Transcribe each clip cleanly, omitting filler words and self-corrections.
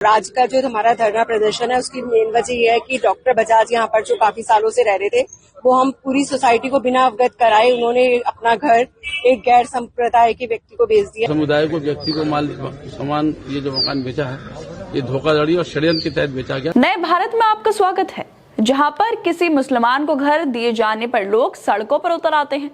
आज का जो हमारा धरना प्रदर्शन है उसकी मेन वजह यह है कि डॉक्टर बजाज यहाँ पर जो काफी सालों से रह रहे थे, वो हम पूरी सोसाइटी को बिना अवगत कराए उन्होंने अपना घर एक गैर संप्रदाय के व्यक्ति को बेच दिया। समुदाय को, व्यक्ति को माल सामान, ये जो मकान बेचा है, ये धोखाधड़ी और षड्यंत्र के तहत बेचा गया। नए भारत में आपका स्वागत है, जहाँ पर किसी मुसलमान को घर दिए जाने पर लोग सड़कों पर उतर आते हैं,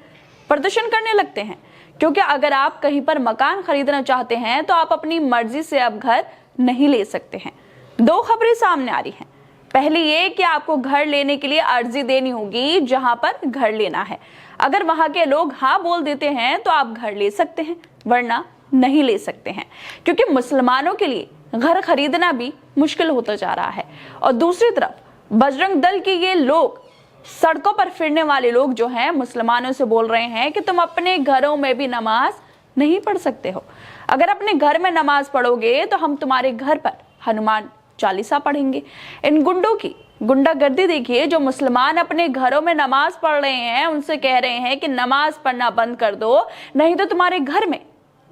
प्रदर्शन करने लगते हैं। क्योंकि अगर आप कहीं पर मकान खरीदना चाहते हैं तो आप अपनी मर्जी से अब घर नहीं ले सकते हैं। दो खबरें सामने आ रही हैं। पहली ये कि आपको घर लेने के लिए अर्जी देनी होगी जहां पर घर लेना है। अगर वहां के लोग हाँ बोल देते हैं तो आप घर ले सकते हैं, वरना नहीं ले सकते हैं, क्योंकि मुसलमानों के लिए घर खरीदना भी मुश्किल होता जा रहा है। और दूसरी तरफ बजरंग दल के ये लोग, सड़कों पर फिरने वाले लोग जो हैं, मुसलमानों से बोल रहे हैं कि तुम अपने घरों में भी नमाज नहीं पढ़ सकते हो। अगर अपने घर में नमाज पढ़ोगे तो हम तुम्हारे घर पर हनुमान चालीसा पढ़ेंगे। इन गुंडों की गुंडागर्दी देखिए, जो मुसलमान अपने घरों में नमाज पढ़ रहे हैं उनसे कह रहे हैं कि नमाज पढ़ना बंद कर दो, नहीं तो तुम्हारे घर में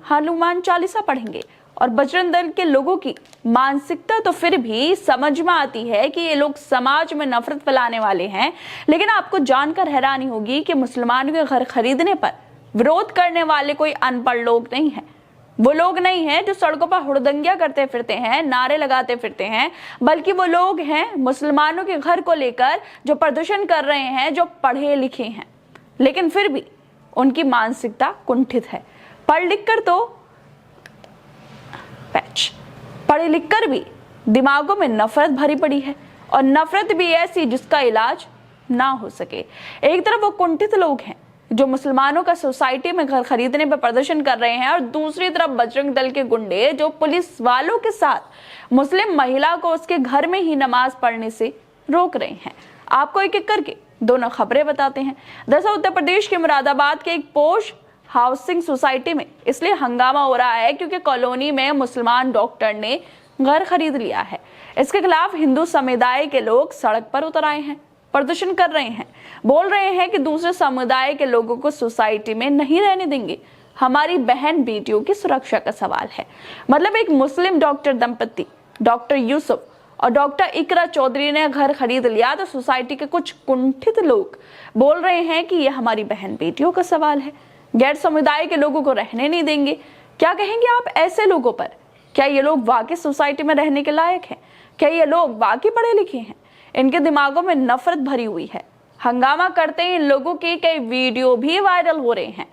हनुमान चालीसा पढ़ेंगे। और बजरंग दल के लोगों की मानसिकता तो फिर भी समझ में आती है कि ये लोग समाज में नफरत फैलाने वाले हैं, लेकिन आपको जानकर हैरानी होगी कि मुसलमानों के घर खरीदने पर विरोध करने वाले कोई अनपढ़ लोग नहीं है। वो लोग नहीं हैं जो सड़कों पर हुड़दंगियां करते फिरते हैं, नारे लगाते फिरते हैं, बल्कि वो लोग हैं मुसलमानों के घर को लेकर जो प्रदर्शन कर रहे हैं, जो पढ़े लिखे हैं, लेकिन फिर भी उनकी मानसिकता कुंठित है। पढ़ लिख कर भी दिमागों में नफरत भरी पड़ी है, और नफरत भी ऐसी जिसका इलाज ना हो सके। एक तरफ वो कुंठित लोग हैं जो मुसलमानों का सोसाइटी में घर खरीदने पर प्रदर्शन कर रहे हैं, और दूसरी तरफ बजरंग दल के गुंडे जो पुलिस वालों के साथ मुस्लिम महिला को उसके घर में ही नमाज पढ़ने से रोक रहे हैं। आपको एक एक करके दोनों खबरें बताते हैं। दरअसल उत्तर प्रदेश के मुरादाबाद के एक पोश हाउसिंग सोसाइटी में इसलिए हंगामा हो रहा है क्योंकि कॉलोनी में मुसलमान डॉक्टर ने घर खरीद लिया है। इसके खिलाफ हिंदू समुदाय के लोग सड़क पर उतर आए हैं, प्रदर्शन कर रहे हैं, बोल रहे हैं कि दूसरे समुदाय के लोगों को सोसाइटी में नहीं रहने देंगे। हमारी बहन बेटियों की सुरक्षा का सवाल है। मतलब एक मुस्लिम डॉक्टर दंपति डॉक्टर यूसुफ और डॉक्टर इकरा चौधरी ने घर खरीद लिया, तो सोसाइटी के कुछ कुंठित लोग बोल रहे हैं कि यह हमारी बहन बेटियों का सवाल है, गैर समुदाय के लोगों को रहने नहीं देंगे। क्या कहेंगे आप ऐसे लोगों पर? क्या ये लोग वाकई सोसाइटी में रहने के लायक हैं? क्या ये लोग वाकई पढ़े लिखे हैं? इनके दिमागों में नफरत भरी हुई है। हंगामा करते ही इन लोगों के कई वीडियो भी वायरल हो रहे हैं,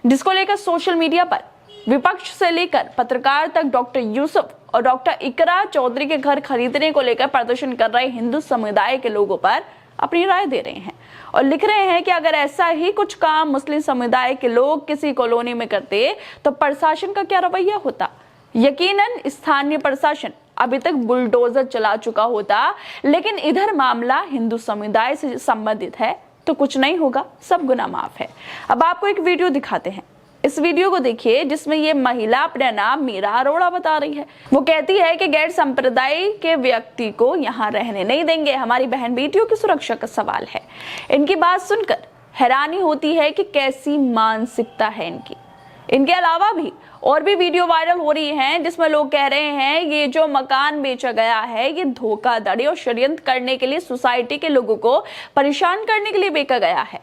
जिसको लेकर सोशल मीडिया पर विपक्ष से लेकर पत्रकार तक डॉक्टर यूसुफ और डॉक्टर इकरा चौधरी के घर खरीदने को लेकर प्रदर्शन कर रहे हिंदू समुदाय के लोगों पर अपनी राय दे रहे हैं और लिख रहे हैं कि अगर ऐसा ही कुछ काम मुस्लिम समुदाय के लोग किसी कॉलोनी में करते तो प्रशासन का क्या रवैया होता। यकीनन स्थानीय प्रशासन अभी तक बुलडोजर चला चुका होता, लेकिन इधर मामला हिंदू समुदाय से संबंधित है तो कुछ नहीं होगा, सब गुनाह माफ है। अब आपको एक वीडियो दिखाते हैं। इस वीडियो को देखिए, जिसमें ये महिला अपना नाम मीरा अरोड़ा बता रही है। वो कहती है कि गैर संप्रदाय के व्यक्ति को यहाँ रहने नहीं देंगे, हमारी बहन बेटियों की सुरक्षा का सवाल है। इनकी बात सुनकर हैरानी होती है कि कैसी मानसिकता है इनकी। इनके अलावा भी और भी वीडियो वायरल हो रही हैं, जिसमें लोग कह रहे हैं ये जो मकान बेचा गया है ये धोखाधड़ी और षड्यंत्र करने के लिए, सोसाइटी के लोगों को परेशान करने के लिए बेचा गया है।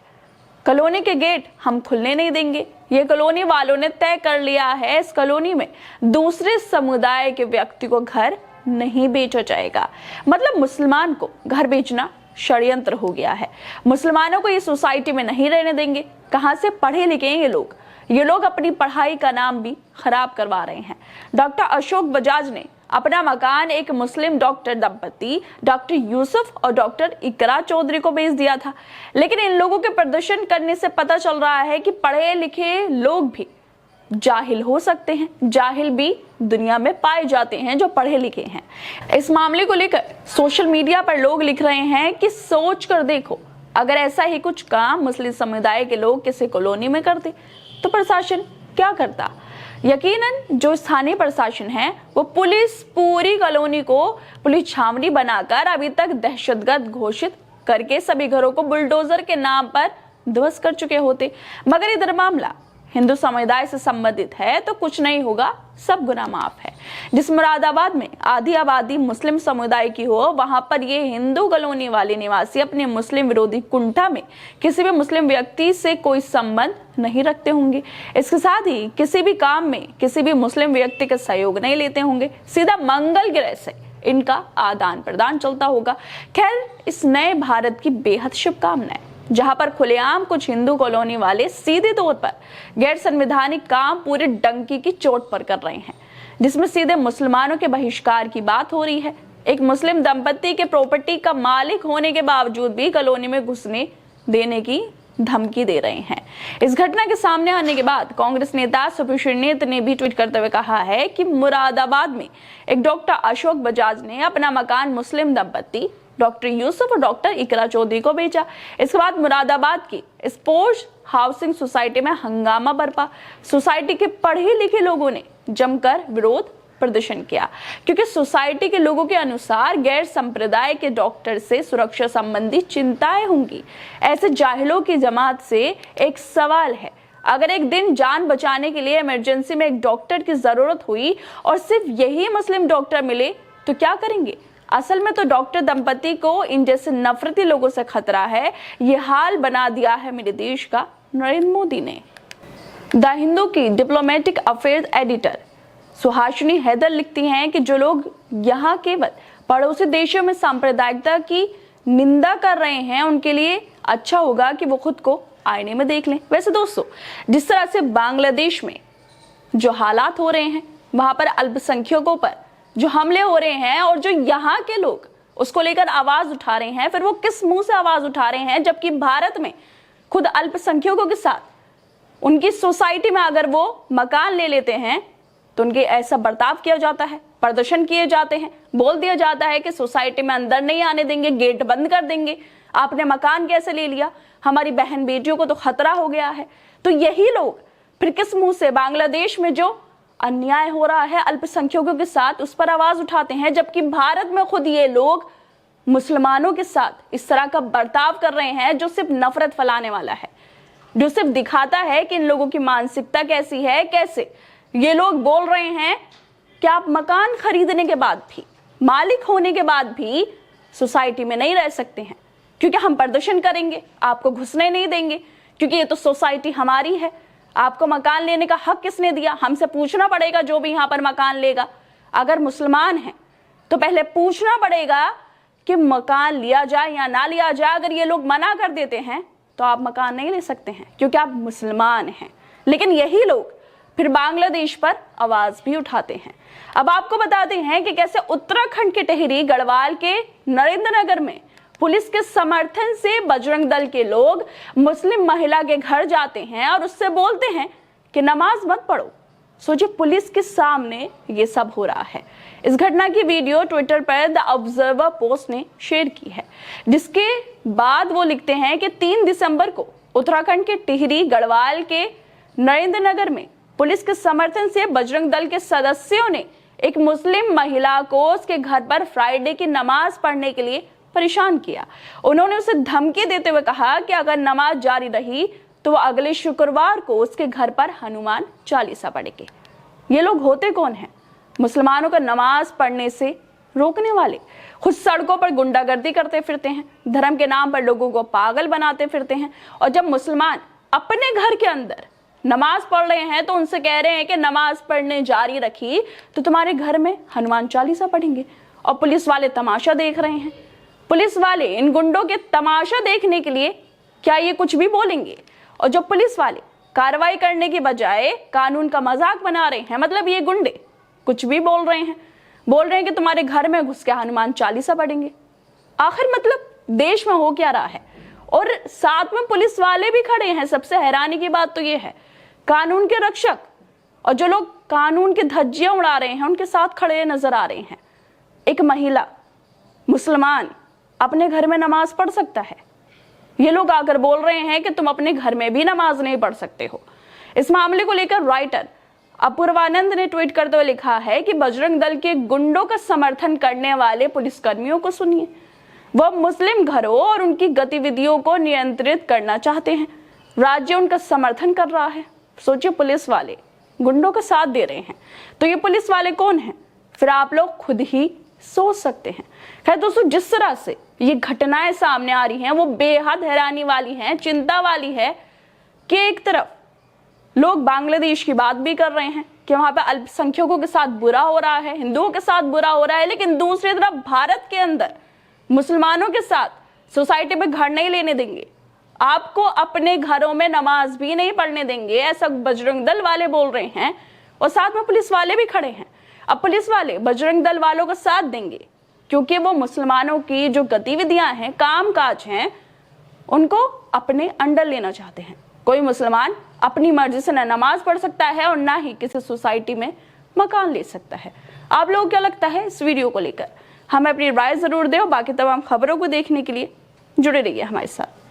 कॉलोनी के गेट हम खुलने नहीं देंगे। ये कॉलोनी वालों ने तय कर लिया है, इस कॉलोनी में दूसरे समुदाय के व्यक्ति को घर नहीं बेचा जाएगा। मतलब मुसलमान को घर बेचना षड्यंत्र हो गया है। मुसलमानों को ये सोसाइटी में नहीं रहने देंगे। कहां से पढ़े लिखे हैं ये लोग अपनी पढ़ाई का नाम भी खराब करवा रहे हैं। डॉक्टर अशोक बजाज ने अपना मकान एक मुस्लिम डॉक्टर दंपति डॉक्टर यूसुफ और डॉक्टर इकरा चौधरी को बेच दिया था, लेकिन इन लोगों के प्रदर्शन करने से पता चल रहा है कि पढ़े लिखे लोग भी जाहिल हो सकते हैं। जाहिल भी दुनिया में पाए जाते हैं जो पढ़े लिखे हैं। इस मामले को लेकर सोशल मीडिया पर लोग लिख रहे हैं कि सोच कर देखो, अगर ऐसा ही कुछ काम मुस्लिम समुदाय के लोग किसी कॉलोनी में करते तो प्रशासन क्या करता। यकीनन जो स्थानीय प्रशासन है वो पूरी कॉलोनी को पुलिस छावनी बनाकर अभी तक दहशतगर्द घोषित करके सभी घरों को बुलडोजर के नाम पर ध्वस्त कर चुके होते। मगर इधर मामला हिंदू समुदाय से संबंधित है तो कुछ नहीं होगा, सब गुनाह माफ है। जिस मुरादाबाद में आधी आबादी मुस्लिम समुदाय की हो, वहां पर ये हिंदू कॉलोनी वाले निवासी अपने मुस्लिम विरोधी कुंठा में किसी भी मुस्लिम व्यक्ति से कोई संबंध नहीं रखते होंगे। इसके साथ ही किसी भी काम में किसी भी मुस्लिम व्यक्ति का सहयोग नहीं लेते होंगे। सीधा मंगल ग्रह से इनका आदान प्रदान चलता होगा। खैर, इस नए भारत की बेहद शुभकामनाएं, जहां पर खुलेआम कुछ हिंदू कॉलोनी वाले सीधे तौर पर गैर संवैधानिक काम पूरे डंकी की चोट पर कर रहे हैं, जिसमें सीधे मुसलमानों के बहिष्कार की बात हो रही है। एक मुस्लिम दंपति के प्रॉपर्टी का मालिक होने के बावजूद भी कॉलोनी में घुसने देने की धमकी दे रहे हैं। इस घटना के सामने आने के बाद कांग्रेस नेता सुप्रीशनीत ने भी ट्वीट करते हुए कहा है कि मुरादाबाद में एक डॉक्टर अशोक बजाज ने अपना मकान मुस्लिम दंपति डॉक्टर यूसुफ और डॉक्टर इकरा चौधरी को बेचा। इसके बाद मुरादाबाद की स्पोर्ट्स हाउसिंग सोसाइटी में हंगामा बरपा। सोसाइटी के पढ़े लिखे लोगों ने जमकर विरोध प्रदर्शन किया, क्योंकि सोसाइटी के लोगों के अनुसार गैर संप्रदाय के डॉक्टर से सुरक्षा संबंधी चिंताएं होंगी। ऐसे जाहिलों की जमात से एक सवाल है, अगर एक दिन जान बचाने के लिए इमरजेंसी में एक डॉक्टर की जरूरत हुई और सिर्फ यही मुस्लिम डॉक्टर मिले तो क्या करेंगे? असल में तो डॉक्टर दंपति को इन जैसे नफरती लोगों से खतरा है। ये हाल बना दिया है मेरे देश का नरेंद्र मोदी ने। द हिंदू की diplomatic affairs editor Suhasini Haidar लिखती हैं कि जो लोग यहाँ केवल पड़ोसी देशों में सांप्रदायिकता की निंदा कर रहे हैं, उनके लिए अच्छा होगा कि वो खुद को आईने में देख लें। वैसे दोस्तों, जिस तरह से बांग्लादेश में जो हालात हो रहे हैं, वहां पर अल्पसंख्यकों पर जो हमले हो रहे हैं और जो यहाँ के लोग उसको लेकर आवाज उठा रहे हैं, फिर वो किस मुंह से आवाज उठा रहे हैं, जबकि भारत में खुद अल्पसंख्यकों के साथ उनकी सोसाइटी में अगर वो मकान ले लेते हैं तो उनके ऐसा बर्ताव किया जाता है, प्रदर्शन किए जाते हैं, बोल दिया जाता है कि सोसाइटी में अंदर नहीं आने देंगे, गेट बंद कर देंगे, आपने मकान कैसे ले लिया, हमारी बहन बेटियों को तो खतरा हो गया है। तो यही लोग फिर किस मुंह से बांग्लादेश में जो अन्याय हो रहा है अल्पसंख्यकों के साथ उस पर आवाज उठाते हैं, जबकि भारत में खुद ये लोग मुसलमानों के साथ इस तरह का बर्ताव कर रहे हैं जो सिर्फ नफरत फैलाने वाला है, जो सिर्फ दिखाता है कि इन लोगों की मानसिकता कैसी है। कैसे ये लोग बोल रहे हैं कि आप मकान खरीदने के बाद भी, मालिक होने के बाद भी सोसाइटी में नहीं रह सकते हैं, क्योंकि हम प्रदर्शन करेंगे, आपको घुसने नहीं देंगे, क्योंकि ये तो सोसाइटी हमारी है। आपको मकान लेने का हक किसने दिया? हमसे पूछना पड़ेगा जो भी यहाँ पर मकान लेगा। अगर मुसलमान है तो पहले पूछना पड़ेगा कि मकान लिया जाए या ना लिया जाए। अगर ये लोग मना कर देते हैं तो आप मकान नहीं ले सकते हैं, क्योंकि आप मुसलमान हैं। लेकिन यही लोग फिर बांग्लादेश पर आवाज भी उठाते हैं। अब आपको बताते हैं कि कैसे उत्तराखंड के टिहरी गढ़वाल के नरेंद्रनगर में पुलिस के समर्थन से बजरंग दल के लोग मुस्लिम महिला के घर जाते हैं और उससे बोलते हैं कि नमाज मत पढ़ो। सोचिए, पुलिस के सामने ये सब हो रहा है। इस घटना की वीडियो ट्विटर पर द ऑब्जर्वर पोस्ट ने शेयर की है, जिसके बाद वो लिखते हैं कि 3 दिसंबर को उत्तराखंड के टिहरी गढ़वाल के नरेंद्रनगर में पुलिस के समर्थन से बजरंग दल के सदस्यों ने एक मुस्लिम महिला को उसके घर पर फ्राइडे की नमाज पढ़ने के लिए परेशान किया। उन्होंने उसे धमकी देते हुए कहा कि अगर नमाज जारी रही तो वो अगले शुक्रवार को उसके घर पर हनुमान चालीसा पढ़ेंगे। ये लोग होते कौन हैं? मुसलमानों का नमाज पढ़ने से रोकने वाले। खुद सड़कों पर गुंडागर्दी करते फिरते हैं, धर्म के नाम पर लोगों को पागल बनाते फिरते हैं, और जब मुसलमान अपने घर के अंदर नमाज पढ़ रहे हैं तो उनसे कह रहे हैं कि नमाज पढ़ने जारी रखी तो तुम्हारे घर में हनुमान चालीसा पढ़ेंगे। और पुलिस वाले तमाशा देख रहे हैं। पुलिस वाले इन गुंडों के तमाशा देखने के लिए क्या ये कुछ भी बोलेंगे? और जो पुलिस वाले कार्रवाई करने की बजाय कानून का मजाक बना रहे हैं, मतलब ये गुंडे कुछ भी बोल रहे हैं कि तुम्हारे घर में घुस के हनुमान चालीसा पढ़ेंगे। आखिर मतलब देश में हो क्या रहा है? और साथ में पुलिस वाले भी खड़े हैं। सबसे हैरानी की बात तो ये है, कानून के रक्षक और जो लोग कानून की धज्जियां उड़ा रहे हैं उनके साथ खड़े नजर आ रहे हैं। एक महिला मुसलमान अपने घर में नमाज पढ़ सकता है, ये लोग आकर बोल रहे हैं कि तुम अपने घर में भी नमाज नहीं पढ़ सकते हो। इस मामले को लेकर राइटर अपूर्वानंद ने ट्वीट करते हुए लिखा है कि बजरंग दल के गुंडों का समर्थन करने वाले पुलिसकर्मियों को सुनिए। वह मुस्लिम घरों और उनकी गतिविधियों को नियंत्रित करना चाहते हैं। राज्य उनका समर्थन कर रहा है। सोचिए पुलिस वाले गुंडों का साथ दे रहे हैं, तो ये पुलिस वाले कौन हैं? फिर आप लोग खुद ही सोच सकते हैं। खैर दोस्तों, जिस तरह से ये घटनाएं सामने आ रही हैं वो बेहद हैरानी वाली हैं, चिंता वाली है कि एक तरफ लोग बांग्लादेश की बात भी कर रहे हैं कि वहां पे अल्पसंख्यकों के साथ बुरा हो रहा है, हिंदुओं के साथ बुरा हो रहा है, लेकिन दूसरी तरफ भारत के अंदर मुसलमानों के साथ सोसाइटी में घर नहीं लेने देंगे, आपको अपने घरों में नमाज भी नहीं पढ़ने देंगे, ऐसा बजरंग दल वाले बोल रहे हैं। और साथ में पुलिस वाले भी खड़े हैं। अब पुलिस वाले बजरंग दल वालों का साथ देंगे क्योंकि वो मुसलमानों की जो गतिविधियां हैं, काम काज हैं, उनको अपने अंडर लेना चाहते हैं। कोई मुसलमान अपनी मर्जी से न नमाज पढ़ सकता है और ना ही किसी सोसाइटी में मकान ले सकता है। आप लोगों को क्या लगता है इस वीडियो को लेकर? हमें अपनी राय जरूर दें और बाकी तमाम खबरों को देखने के लिए जुड़े रहिए हमारे साथ।